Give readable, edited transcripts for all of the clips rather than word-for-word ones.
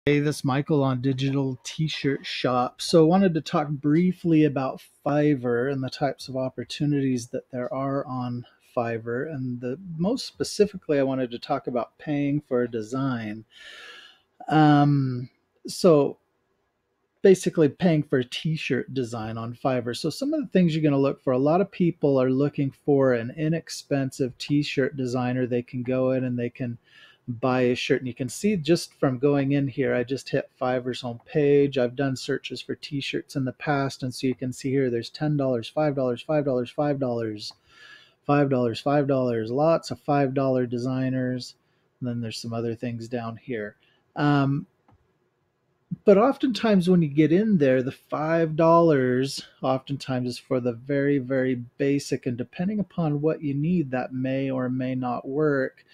Hey, this is Michael on Digital T-Shirt Shop. So I wanted to talk briefly about Fiverr and the types of opportunities that there are on Fiverr. And most specifically, I wanted to talk about paying for a design. Um, so basically paying for a t-shirt design on Fiverr. So some of the things you're going to look for, a lot of people are looking for an inexpensive t-shirt designer. They can go in and they can buy a shirt. And you can see just from going in here, I just hit Fiverr's home page. I've done searches for t-shirts in the past. And so you can see here, there's $10, $5, $5, $5, $5, $5, lots of $5 designers. And then there's some other things down here. But oftentimes when you get in there, the $5 oftentimes is for the very, very basic. And depending upon what you need, that may or may not work.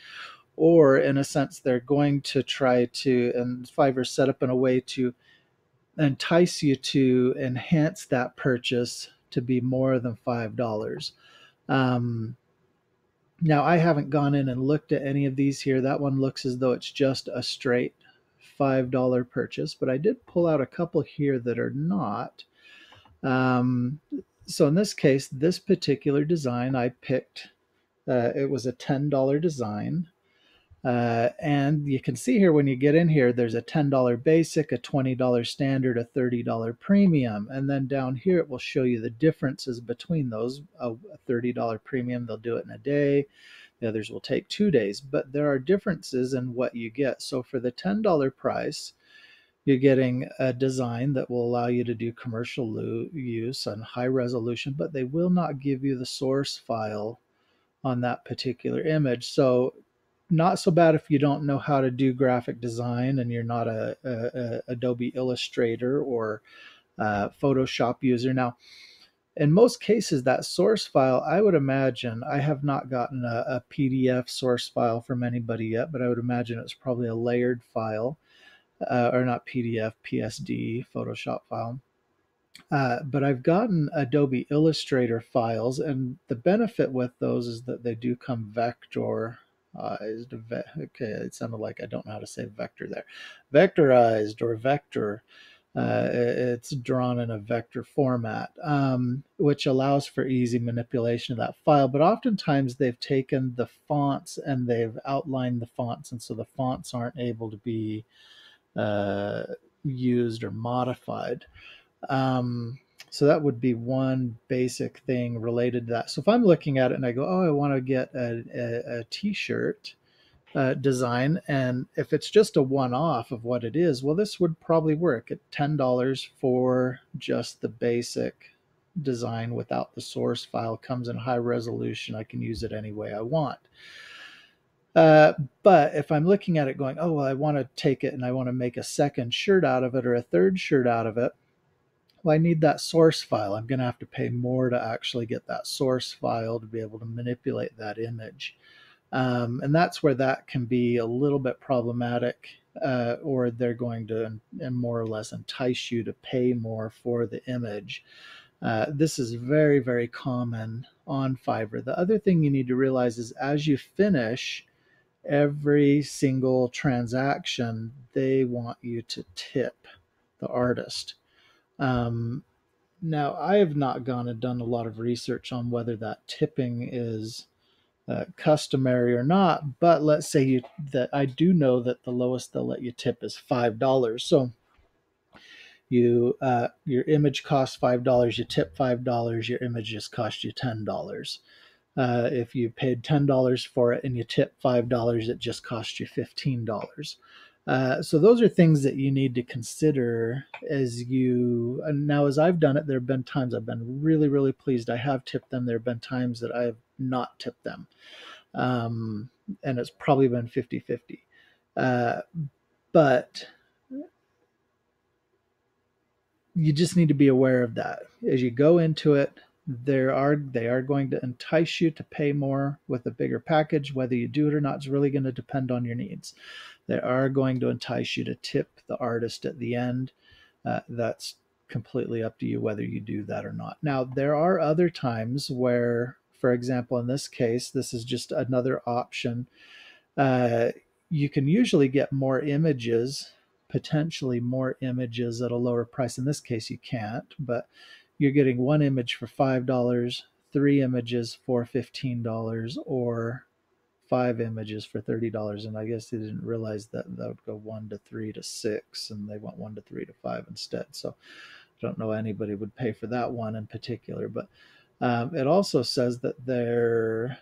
Or in a sense, they're going to try to, and Fiverr set up in a way to entice you to enhance that purchase to be more than $5. Um, Now, I haven't gone in and looked at any of these here. That one looks as though it's just a straight $5 purchase, but I did pull out a couple here that are not. Um, so in this case, this particular design I picked, it was a $10 design. And you can see here when you get in here, there's a $10 basic, a $20 standard, a $30 premium. And then down here, it will show you the differences between those. A $30 premium, they'll do it in a day. The others will take 2 days. But there are differences in what you get. So for the $10 price, you're getting a design that will allow you to do commercial use and high resolution, but they will not give you the source file on that particular image. So not so bad if you don't know how to do graphic design and you're not a Adobe Illustrator or Photoshop user. Now, in most cases, that source file, I would imagine, I have not gotten a PDF source file from anybody yet, but I would imagine it's probably a layered file, or not PDF, PSD, Photoshop file. But I've gotten Adobe Illustrator files, and the benefit with those is that they do come vectorized. Okay, it sounded like I don't know how to say vector there. Vectorized or vector. It's drawn in a vector format, which allows for easy manipulation of that file. But oftentimes they've taken the fonts and they've outlined the fonts, and so the fonts aren't able to be uh, used or modified. Um, so that would be one basic thing related to that. So if I'm looking at it and I go, oh, I want to get a t-shirt design, and if it's just a one-off of what it is, well, this would probably work at $10 for just the basic design without the source file. Comes in high resolution. I can use it any way I want. Uh, but if I'm looking at it going, oh, well, I want to take it and I want to make a second shirt out of it or a third shirt out of it, well, I need that source file. I'm going to have to pay more to actually get that source file to be able to manipulate that image. And that's where that can be a little bit problematic, or they're going to more or less entice you to pay more for the image. This is very, very common on Fiverr. The other thing you need to realize is as you finish every single transaction, they want you to tip the artist. Um, Now, I have not gone and done a lot of research on whether that tipping is customary or not, but let's say that I do know that the lowest they'll let you tip is $5. So your image costs $5, you tip $5, your image just cost you $10. If you paid $10 for it and you tip $5, it just costs you $15. So those are things that you need to consider as you. And now, as I've done it, there have been times I've been really, really pleased. I have tipped them. There have been times that I have not tipped them. Um, and it's probably been 50-50. Uh, but you just need to be aware of that as you go into it. They are going to entice you to pay more with a bigger package. Whether you do it or not is really going to depend on your needs. They are going to entice you to tip the artist at the end. That's completely up to you whether you do that or not. Now, there are other times where, for example, in this case, this is just another option. Uh, you can usually get more images potentially more images at a lower price. In this case, you can't, but you're getting one image for $5, three images for $15, or five images for $30. And I guess they didn't realize that that would go 1 to 3 to 6, and they went 1 to 3 to 5 instead. So I don't know anybody would pay for that one in particular. But it also says that they're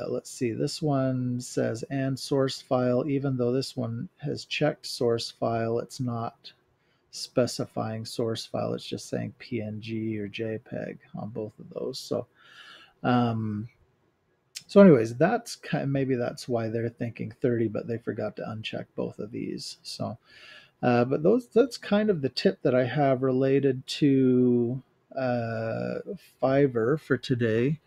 let's see, this one says and source file. Even though this one has checked source file, it's not specifying source file. It's just saying PNG or JPEG on both of those. Um, so anyways, that's kind of, maybe that's why they're thinking 30, but they forgot to uncheck both of these. So, but that's kind of the tip that I have related to Fiverr for today.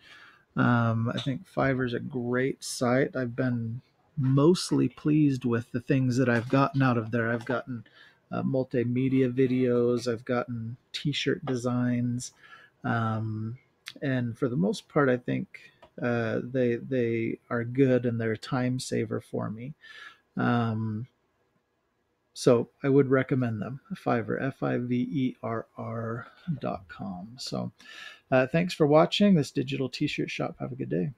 I think Fiverr is a great site. I've been mostly pleased with the things that I've gotten out of there. I've gotten multimedia videos, I've gotten t-shirt designs, um, and for the most part, I think they are good and they're a time saver for me. Um, so I would recommend them. Fiverr, Fiverr.com. So thanks for watching this digital t-shirt shop. Have a good day.